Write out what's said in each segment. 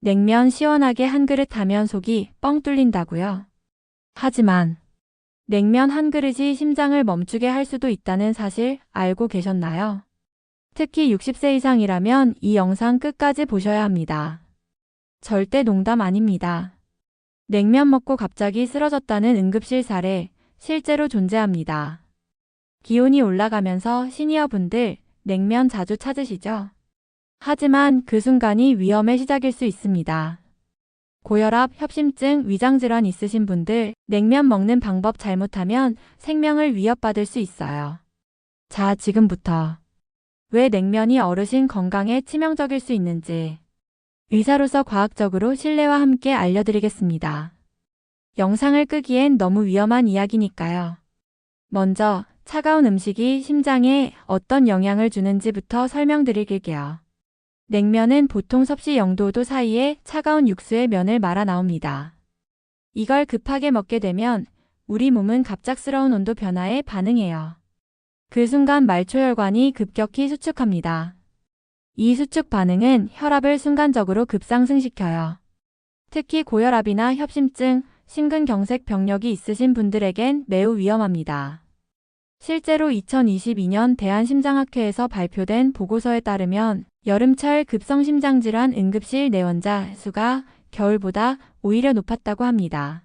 냉면 시원하게 한 그릇 하면 속이 뻥 뚫린다고요. 하지만 냉면 한 그릇이 심장을 멈추게 할 수도 있다는 사실 알고 계셨나요? 특히 60세 이상이라면 이 영상 끝까지 보셔야 합니다. 절대 농담 아닙니다. 냉면 먹고 갑자기 쓰러졌다는 응급실 사례 실제로 존재합니다. 기온이 올라가면서 시니어분들 냉면 자주 찾으시죠? 하지만 그 순간이 위험의 시작일 수 있습니다. 고혈압, 협심증, 위장질환 있으신 분들 냉면 먹는 방법 잘못하면 생명을 위협받을 수 있어요. 자, 지금부터 왜 냉면이 어르신 건강에 치명적일 수 있는지 의사로서 과학적으로 신뢰와 함께 알려드리겠습니다. 영상을 끄기엔 너무 위험한 이야기니까요. 먼저 차가운 음식이 심장에 어떤 영향을 주는지부터 설명드릴게요. 냉면은 보통 섭씨 0도 사이에 차가운 육수의 면을 말아 나옵니다. 이걸 급하게 먹게 되면 우리 몸은 갑작스러운 온도 변화에 반응해요. 그 순간 말초혈관이 급격히 수축합니다. 이 수축 반응은 혈압을 순간적으로 급상승시켜요. 특히 고혈압이나 협심증, 심근경색 병력이 있으신 분들에겐 매우 위험합니다. 실제로 2022년 대한심장학회에서 발표된 보고서에 따르면 여름철 급성심장질환 응급실 내원자 수가 겨울보다 오히려 높았다고 합니다.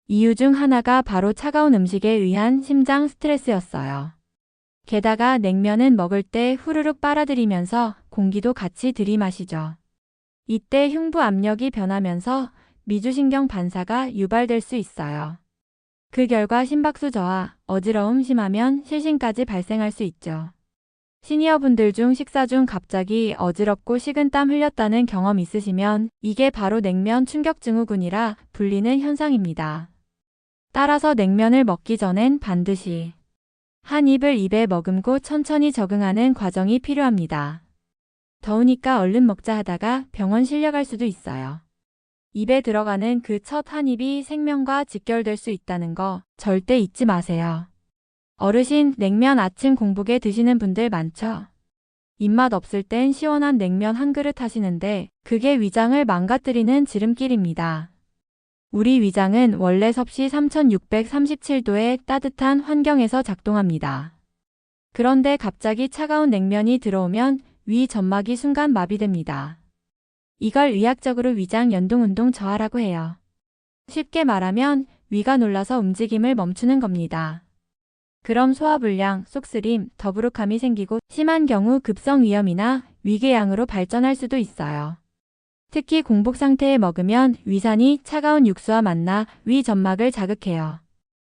이유 중 하나가 바로 차가운 음식에 의한 심장 스트레스였어요. 게다가 냉면은 먹을 때 후루룩 빨아들이면서 공기도 같이 들이마시죠. 이때 흉부 압력이 변하면서 미주신경 반사가 유발될 수 있어요. 그 결과 심박수 저하, 어지러움 심하면 실신까지 발생할 수 있죠. 시니어분들 중 식사 중 갑자기 어지럽고 식은땀 흘렸다는 경험 있으시면 이게 바로 냉면 충격증후군이라 불리는 현상입니다. 따라서 냉면을 먹기 전엔 반드시 한 입을 입에 머금고 천천히 적응하는 과정이 필요합니다. 더우니까 얼른 먹자 하다가 병원 실려갈 수도 있어요. 입에 들어가는 그 첫 한 입이 생명과 직결될 수 있다는 거 절대 잊지 마세요. 어르신 냉면 아침 공복에 드시는 분들 많죠? 입맛 없을 땐 시원한 냉면 한 그릇 하시는데 그게 위장을 망가뜨리는 지름길입니다. 우리 위장은 원래 섭씨 3637도의 따뜻한 환경에서 작동합니다. 그런데 갑자기 차가운 냉면이 들어오면 위 점막이 순간 마비됩니다. 이걸 의학적으로 위장 연동운동 저하라고 해요. 쉽게 말하면 위가 놀라서 움직임을 멈추는 겁니다. 그럼 소화불량, 쏙쓰림, 더부룩함이 생기고 심한 경우 급성위염이나 위궤양으로 발전할 수도 있어요. 특히 공복 상태에 먹으면 위산이 차가운 육수와 만나 위 점막을 자극해요.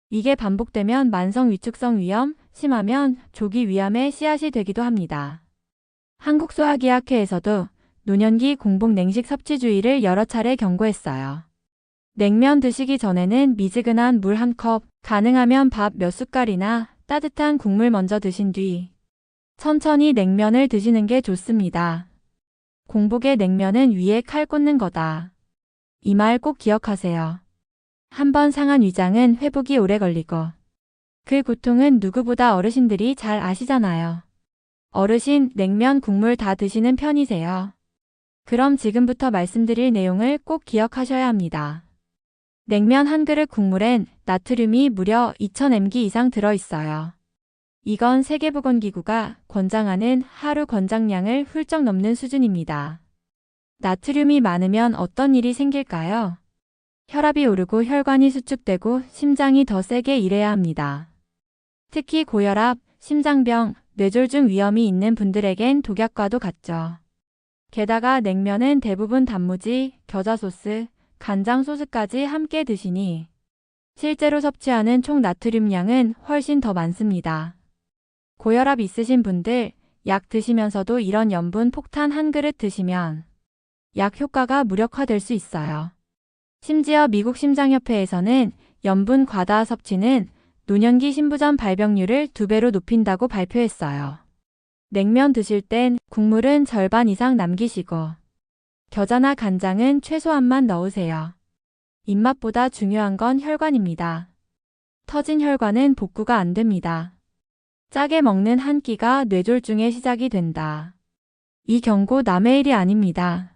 이게 반복되면 만성 위축성 위염, 심하면 조기 위암의 씨앗이 되기도 합니다. 한국소화기학회에서도 노년기 공복 냉식 섭취 주의를 여러 차례 경고했어요. 냉면 드시기 전에는 미지근한 물 한 컵, 가능하면 밥 몇 숟갈이나 따뜻한 국물 먼저 드신 뒤 천천히 냉면을 드시는 게 좋습니다. 공복에 냉면은 위에 칼 꽂는 거다. 이 말 꼭 기억하세요. 한번 상한 위장은 회복이 오래 걸리고 그 고통은 누구보다 어르신들이 잘 아시잖아요. 어르신 냉면 국물 다 드시는 편이세요? 그럼 지금부터 말씀드릴 내용을 꼭 기억하셔야 합니다. 냉면 한 그릇 국물엔 나트륨이 무려 2000mg 이상 들어있어요. 이건 세계보건기구가 권장하는 하루 권장량을 훌쩍 넘는 수준입니다. 나트륨이 많으면 어떤 일이 생길까요? 혈압이 오르고 혈관이 수축되고 심장이 더 세게 일해야 합니다. 특히 고혈압, 심장병, 뇌졸중 위험이 있는 분들에겐 독약과도 같죠. 게다가 냉면은 대부분 단무지, 겨자 소스, 간장 소스까지 함께 드시니 실제로 섭취하는 총 나트륨량은 훨씬 더 많습니다. 고혈압 있으신 분들 약 드시면서도 이런 염분 폭탄 한 그릇 드시면 약 효과가 무력화될 수 있어요. 심지어 미국 심장협회에서는 염분 과다 섭취는 노년기 심부전 발병률을 2배로 높인다고 발표했어요. 냉면 드실 땐 국물은 절반 이상 남기시고 겨자나 간장은 최소한만 넣으세요. 입맛보다 중요한 건 혈관입니다. 터진 혈관은 복구가 안 됩니다. 짜게 먹는 한 끼가 뇌졸중의 시작이 된다. 이 경고 남의 일이 아닙니다.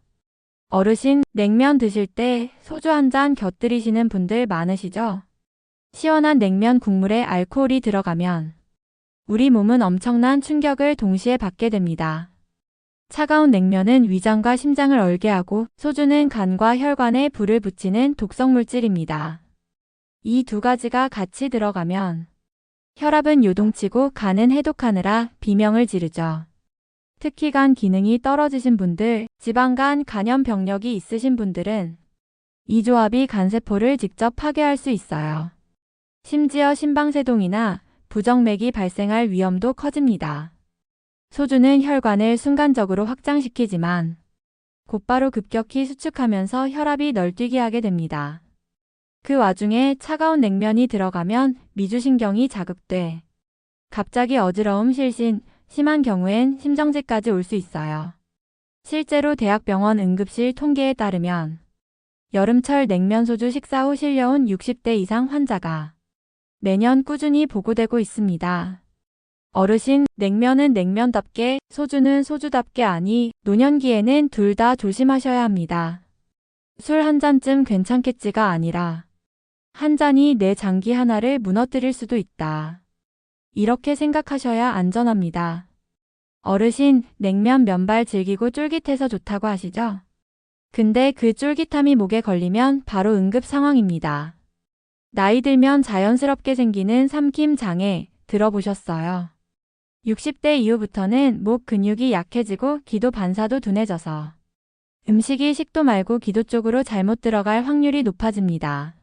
어르신, 냉면 드실 때 소주 한 잔 곁들이시는 분들 많으시죠? 시원한 냉면 국물에 알코올이 들어가면 우리 몸은 엄청난 충격을 동시에 받게 됩니다. 차가운 냉면은 위장과 심장을 얼게 하고 소주는 간과 혈관에 불을 붙이는 독성 물질입니다. 이 두 가지가 같이 들어가면 혈압은 요동치고 간은 해독하느라 비명을 지르죠. 특히 간 기능이 떨어지신 분들, 지방간 간염 병력이 있으신 분들은 이 조합이 간세포를 직접 파괴할 수 있어요. 심지어 심방세동이나 부정맥이 발생할 위험도 커집니다. 소주는 혈관을 순간적으로 확장시키지만 곧바로 급격히 수축하면서 혈압이 널뛰게 하게 됩니다. 그 와중에 차가운 냉면이 들어가면 미주신경이 자극돼 갑자기 어지러움, 실신, 심한 경우엔 심정지까지 올 수 있어요. 실제로 대학병원 응급실 통계에 따르면 여름철 냉면 소주 식사 후 실려온 60대 이상 환자가 매년 꾸준히 보고되고 있습니다. 어르신, 냉면은 냉면답게, 소주는 소주답게 아니, 노년기에는 둘 다 조심하셔야 합니다. 술 한 잔쯤 괜찮겠지가 아니라 한 잔이 내 장기 하나를 무너뜨릴 수도 있다. 이렇게 생각하셔야 안전합니다. 어르신, 냉면 면발 질기고 쫄깃해서 좋다고 하시죠? 근데 그 쫄깃함이 목에 걸리면 바로 응급 상황입니다. 나이 들면 자연스럽게 생기는 삼킴 장애 들어보셨어요? 60대 이후부터는 목 근육이 약해지고 기도 반사도 둔해져서 음식이 식도 말고 기도 쪽으로 잘못 들어갈 확률이 높아집니다.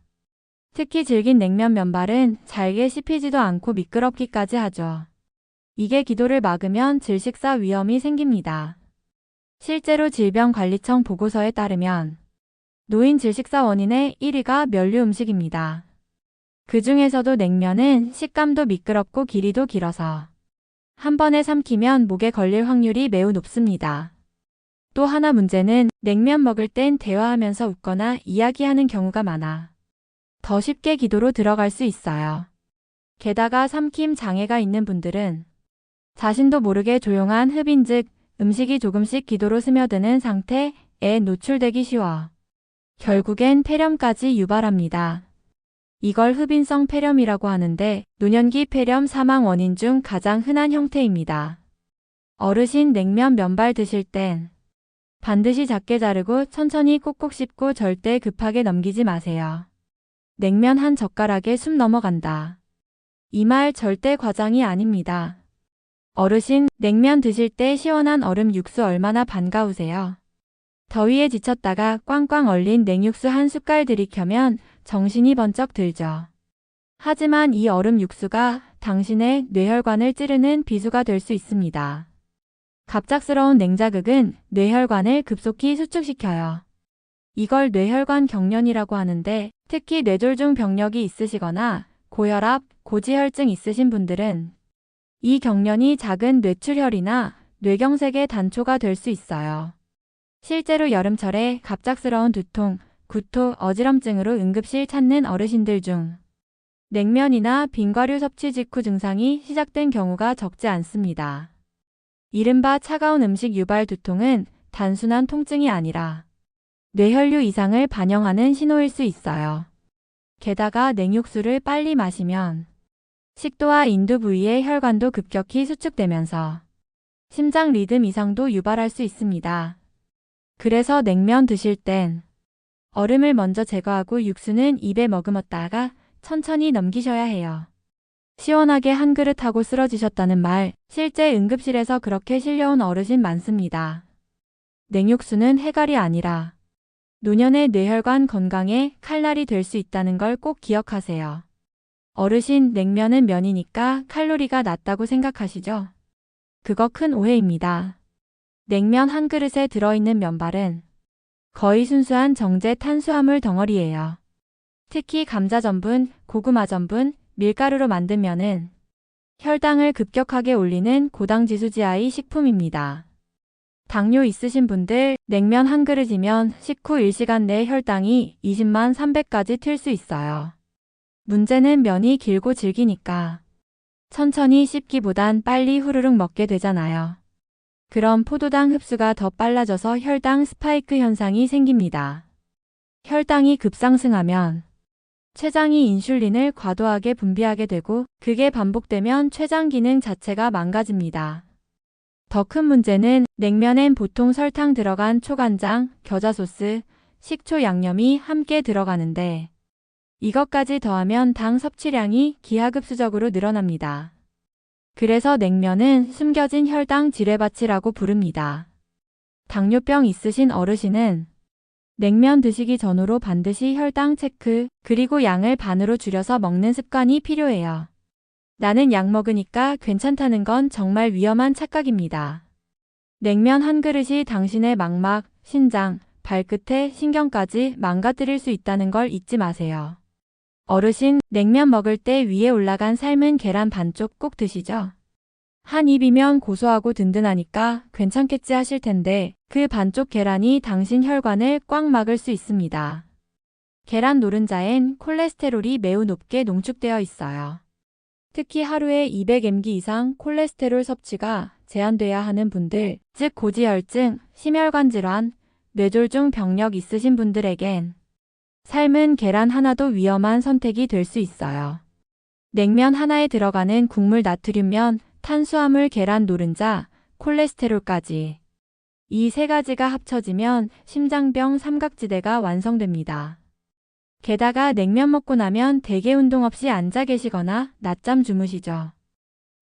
특히 질긴 냉면 면발은 잘게 씹히지도 않고 미끄럽기까지 하죠. 이게 기도를 막으면 질식사 위험이 생깁니다. 실제로 질병관리청 보고서에 따르면 노인 질식사 원인의 1위가 면류 음식입니다. 그 중에서도 냉면은 식감도 미끄럽고 길이도 길어서 한 번에 삼키면 목에 걸릴 확률이 매우 높습니다. 또 하나 문제는 냉면 먹을 땐 대화하면서 웃거나 이야기하는 경우가 많아 더 쉽게 기도로 들어갈 수 있어요. 게다가 삼킴 장애가 있는 분들은 자신도 모르게 조용한 흡인 즉 음식이 조금씩 기도로 스며드는 상태에 노출되기 쉬워 결국엔 폐렴까지 유발합니다. 이걸 흡인성 폐렴이라고 하는데 노년기 폐렴 사망 원인 중 가장 흔한 형태입니다. 어르신 냉면 면발 드실 땐 반드시 작게 자르고 천천히 꼭꼭 씹고 절대 급하게 넘기지 마세요. 냉면 한 젓가락에 숨 넘어간다. 이 말 절대 과장이 아닙니다. 어르신, 냉면 드실 때 시원한 얼음 육수 얼마나 반가우세요? 더위에 지쳤다가 꽝꽝 얼린 냉육수 한 숟갈 들이켜면 정신이 번쩍 들죠. 하지만 이 얼음 육수가 당신의 뇌혈관을 찌르는 비수가 될 수 있습니다. 갑작스러운 냉자극은 뇌혈관을 급속히 수축시켜요. 이걸 뇌혈관 경련이라고 하는데 특히 뇌졸중 병력이 있으시거나 고혈압, 고지혈증 있으신 분들은 이 경련이 작은 뇌출혈이나 뇌경색의 단초가 될 수 있어요. 실제로 여름철에 갑작스러운 두통, 구토, 어지럼증으로 응급실 찾는 어르신들 중 냉면이나 빙과류 섭취 직후 증상이 시작된 경우가 적지 않습니다. 이른바 차가운 음식 유발 두통은 단순한 통증이 아니라 뇌혈류 이상을 반영하는 신호일 수 있어요. 게다가 냉육수를 빨리 마시면 식도와 인두 부위의 혈관도 급격히 수축되면서 심장 리듬 이상도 유발할 수 있습니다. 그래서 냉면 드실 땐 얼음을 먼저 제거하고 육수는 입에 머금었다가 천천히 넘기셔야 해요. 시원하게 한 그릇 하고 쓰러지셨다는 말, 실제 응급실에서 그렇게 실려온 어르신 많습니다. 냉육수는 해갈이 아니라 노년의 뇌혈관 건강에 칼날이 될 수 있다는 걸 꼭 기억하세요. 어르신, 냉면은 면이니까 칼로리가 낮다고 생각하시죠? 그거 큰 오해입니다. 냉면 한 그릇에 들어있는 면발은 거의 순수한 정제 탄수화물 덩어리예요. 특히 감자 전분, 고구마 전분, 밀가루로 만든 면은 혈당을 급격하게 올리는 고당지수 지하의 식품입니다. 당뇨 있으신 분들 냉면 한 그릇이면 식후 1시간 내에 혈당이 20만 300까지 튈 수 있어요. 문제는 면이 길고 질기니까 천천히 씹기보단 빨리 후루룩 먹게 되잖아요. 그럼 포도당 흡수가 더 빨라져서 혈당 스파이크 현상이 생깁니다. 혈당이 급상승하면 췌장이 인슐린을 과도하게 분비하게 되고 그게 반복되면 췌장 기능 자체가 망가집니다. 더 큰 문제는 냉면엔 보통 설탕 들어간 초간장, 겨자 소스, 식초 양념이 함께 들어가는데 이것까지 더하면 당 섭취량이 기하급수적으로 늘어납니다. 그래서 냉면은 숨겨진 혈당 지뢰밭이라고 부릅니다. 당뇨병 있으신 어르신은 냉면 드시기 전후로 반드시 혈당 체크, 그리고 양을 반으로 줄여서 먹는 습관이 필요해요. 나는 약 먹으니까 괜찮다는 건 정말 위험한 착각입니다. 냉면 한 그릇이 당신의 망막, 신장, 발끝에 신경까지 망가뜨릴 수 있다는 걸 잊지 마세요. 어르신, 냉면 먹을 때 위에 올라간 삶은 계란 반쪽 꼭 드시죠? 한 입이면 고소하고 든든하니까 괜찮겠지 하실 텐데 그 반쪽 계란이 당신 혈관을 꽉 막을 수 있습니다. 계란 노른자엔 콜레스테롤이 매우 높게 농축되어 있어요. 특히 하루에 200mg 이상 콜레스테롤 섭취가 제한돼야 하는 분들, 즉 고지혈증, 심혈관 질환, 뇌졸중 병력 있으신 분들에겐 삶은 계란 하나도 위험한 선택이 될 수 있어요. 냉면 하나에 들어가는 국물 나트륨면, 탄수화물 계란 노른자, 콜레스테롤까지 이 세 가지가 합쳐지면 심장병 삼각지대가 완성됩니다. 게다가 냉면 먹고 나면 대개 운동 없이 앉아 계시거나 낮잠 주무시죠.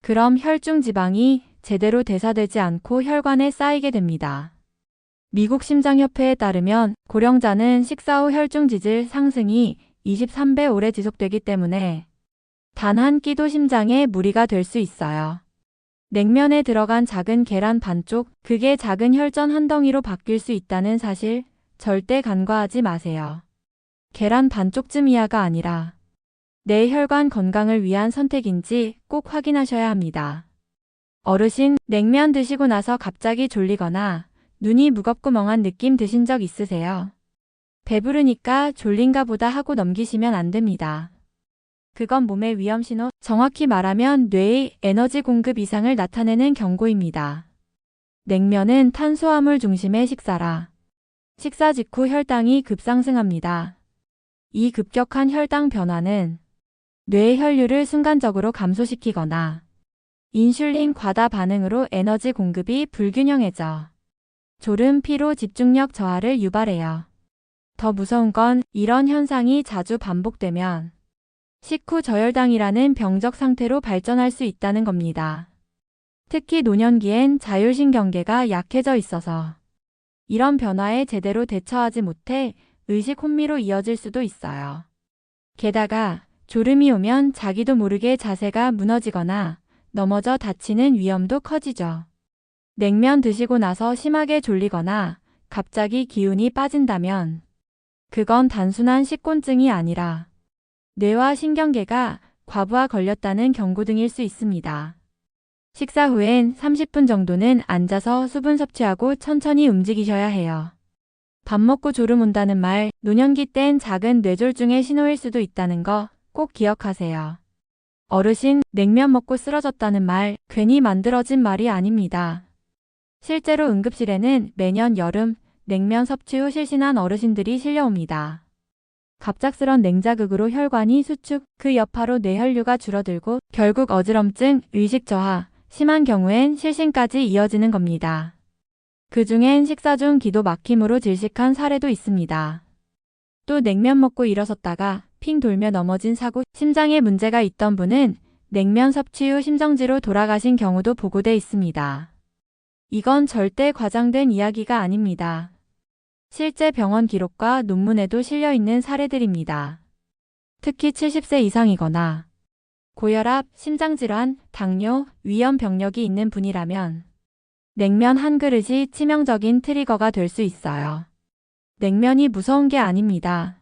그럼 혈중 지방이 제대로 대사되지 않고 혈관에 쌓이게 됩니다. 미국 심장협회에 따르면 고령자는 식사 후 혈중 지질 상승이 23배 오래 지속되기 때문에 단 한 끼도 심장에 무리가 될 수 있어요. 냉면에 들어간 작은 계란 반쪽, 그게 작은 혈전 한 덩이로 바뀔 수 있다는 사실 절대 간과하지 마세요. 계란 반쪽쯤 이하가 아니라 내 혈관 건강을 위한 선택인지 꼭 확인하셔야 합니다. 어르신, 냉면 드시고 나서 갑자기 졸리거나 눈이 무겁고 멍한 느낌 드신 적 있으세요? 배부르니까 졸린가 보다 하고 넘기시면 안 됩니다. 그건 몸의 위험 신호, 정확히 말하면 뇌의 에너지 공급 이상을 나타내는 경고입니다. 냉면은 탄수화물 중심의 식사라 식사 직후 혈당이 급상승합니다. 이 급격한 혈당 변화는 뇌의 혈류를 순간적으로 감소시키거나 인슐린 과다 반응으로 에너지 공급이 불균형해져 졸음, 피로, 집중력 저하를 유발해요. 더 무서운 건 이런 현상이 자주 반복되면 식후 저혈당이라는 병적 상태로 발전할 수 있다는 겁니다. 특히 노년기엔 자율신경계가 약해져 있어서 이런 변화에 제대로 대처하지 못해 의식 혼미로 이어질 수도 있어요. 게다가 졸음이 오면 자기도 모르게 자세가 무너지거나 넘어져 다치는 위험도 커지죠. 냉면 드시고 나서 심하게 졸리거나 갑자기 기운이 빠진다면 그건 단순한 식곤증이 아니라 뇌와 신경계가 과부하 걸렸다는 경고등일 수 있습니다. 식사 후엔 30분 정도는 앉아서 수분 섭취하고 천천히 움직이셔야 해요. 밥 먹고 졸음 온다는 말, 노년기 땐 작은 뇌졸중의 신호일 수도 있다는 거 꼭 기억하세요. 어르신, 냉면 먹고 쓰러졌다는 말, 괜히 만들어진 말이 아닙니다. 실제로 응급실에는 매년 여름 냉면 섭취 후 실신한 어르신들이 실려옵니다. 갑작스런 냉자극으로 혈관이 수축, 그 여파로 뇌혈류가 줄어들고 결국 어지럼증, 의식 저하, 심한 경우엔 실신까지 이어지는 겁니다. 그중엔 식사 중 기도 막힘으로 질식한 사례도 있습니다. 또 냉면 먹고 일어섰다가 핑 돌며 넘어진 사고, 심장에 문제가 있던 분은 냉면 섭취 후 심정지로 돌아가신 경우도 보고돼 있습니다. 이건 절대 과장된 이야기가 아닙니다. 실제 병원 기록과 논문에도 실려 있는 사례들입니다. 특히 70세 이상이거나 고혈압, 심장질환, 당뇨, 위험 병력이 있는 분이라면 냉면 한 그릇이 치명적인 트리거가 될 수 있어요. 냉면이 무서운 게 아닙니다.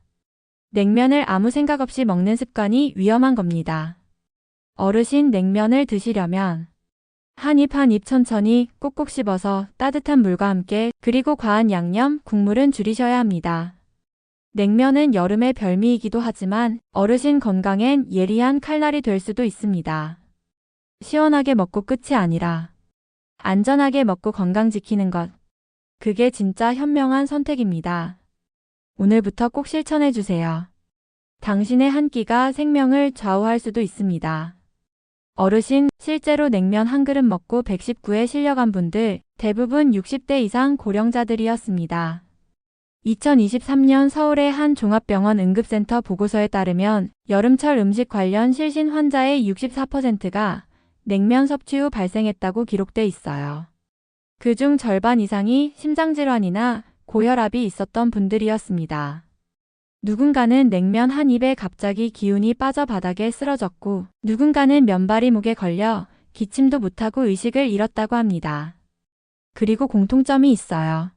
냉면을 아무 생각 없이 먹는 습관이 위험한 겁니다. 어르신, 냉면을 드시려면 한 입 한 입 천천히 꼭꼭 씹어서 따뜻한 물과 함께, 그리고 과한 양념, 국물은 줄이셔야 합니다. 냉면은 여름의 별미이기도 하지만 어르신 건강엔 예리한 칼날이 될 수도 있습니다. 시원하게 먹고 끝이 아니라 안전하게 먹고 건강 지키는 것. 그게 진짜 현명한 선택입니다. 오늘부터 꼭 실천해 주세요. 당신의 한 끼가 생명을 좌우할 수도 있습니다. 어르신, 실제로 냉면 한 그릇 먹고 119에 실려간 분들 대부분 60대 이상 고령자들이었습니다. 2023년 서울의 한 종합병원 응급센터 보고서에 따르면 여름철 음식 관련 실신 환자의 64%가 냉면 섭취 후 발생했다고 기록돼 있어요. 그중 절반 이상이 심장질환이나 고혈압이 있었던 분들이었습니다. 누군가는 냉면 한 입에 갑자기 기운이 빠져 바닥에 쓰러졌고, 누군가는 면발이 목에 걸려 기침도 못하고 의식을 잃었다고 합니다. 그리고 공통점이 있어요.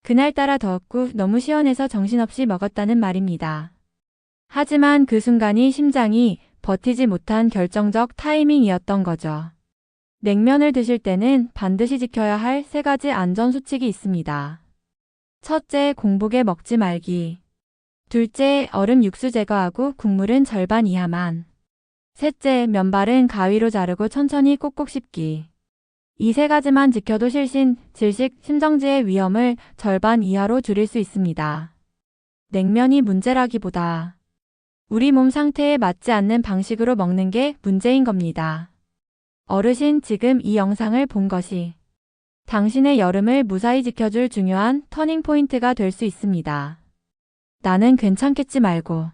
그날따라 더웠고 너무 시원해서 정신없이 먹었다는 말입니다. 하지만 그 순간이 심장이 버티지 못한 결정적 타이밍이었던 거죠. 냉면을 드실 때는 반드시 지켜야 할 3가지 안전수칙이 있습니다. 첫째, 공복에 먹지 말기. 둘째, 얼음 육수 제거하고 국물은 절반 이하만. 셋째, 면발은 가위로 자르고 천천히 꼭꼭 씹기. 이 3가지만 지켜도 실신, 질식, 심정지의 위험을 절반 이하로 줄일 수 있습니다. 냉면이 문제라기보다 우리 몸 상태에 맞지 않는 방식으로 먹는 게 문제인 겁니다. 어르신, 지금 이 영상을 본 것이 당신의 여름을 무사히 지켜줄 중요한 터닝 포인트가 될 수 있습니다. 나는 괜찮겠지 말고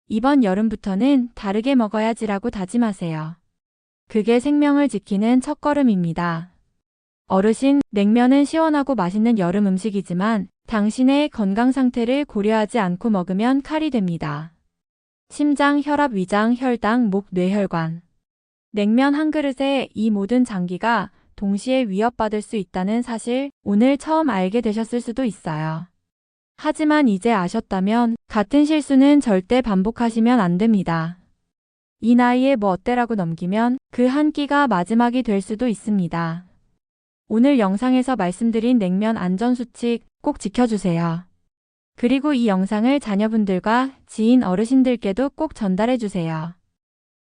이번 여름부터는 다르게 먹어야지라고 다짐하세요. 그게 생명을 지키는 첫걸음입니다. 어르신, 냉면은 시원하고 맛있는 여름 음식이지만 당신의 건강 상태를 고려하지 않고 먹으면 칼이 됩니다. 심장, 혈압, 위장, 혈당, 목, 뇌혈관. 냉면 한 그릇에 이 모든 장기가 동시에 위협받을 수 있다는 사실 오늘 처음 알게 되셨을 수도 있어요. 하지만 이제 아셨다면 같은 실수는 절대 반복하시면 안 됩니다. 이 나이에 뭐 어때라고 넘기면 그 한 끼가 마지막이 될 수도 있습니다. 오늘 영상에서 말씀드린 냉면 안전수칙 꼭 지켜주세요. 그리고 이 영상을 자녀분들과 지인 어르신들께도 꼭 전달해주세요.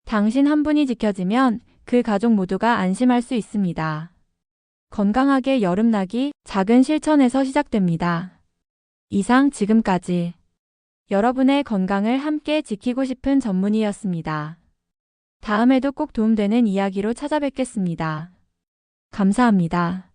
당신 한 분이 지켜지면 그 가족 모두가 안심할 수 있습니다. 건강하게 여름나기 작은 실천에서 시작됩니다. 이상 지금까지 여러분의 건강을 함께 지키고 싶은 전문의였습니다. 다음에도 꼭 도움되는 이야기로 찾아뵙겠습니다. 감사합니다.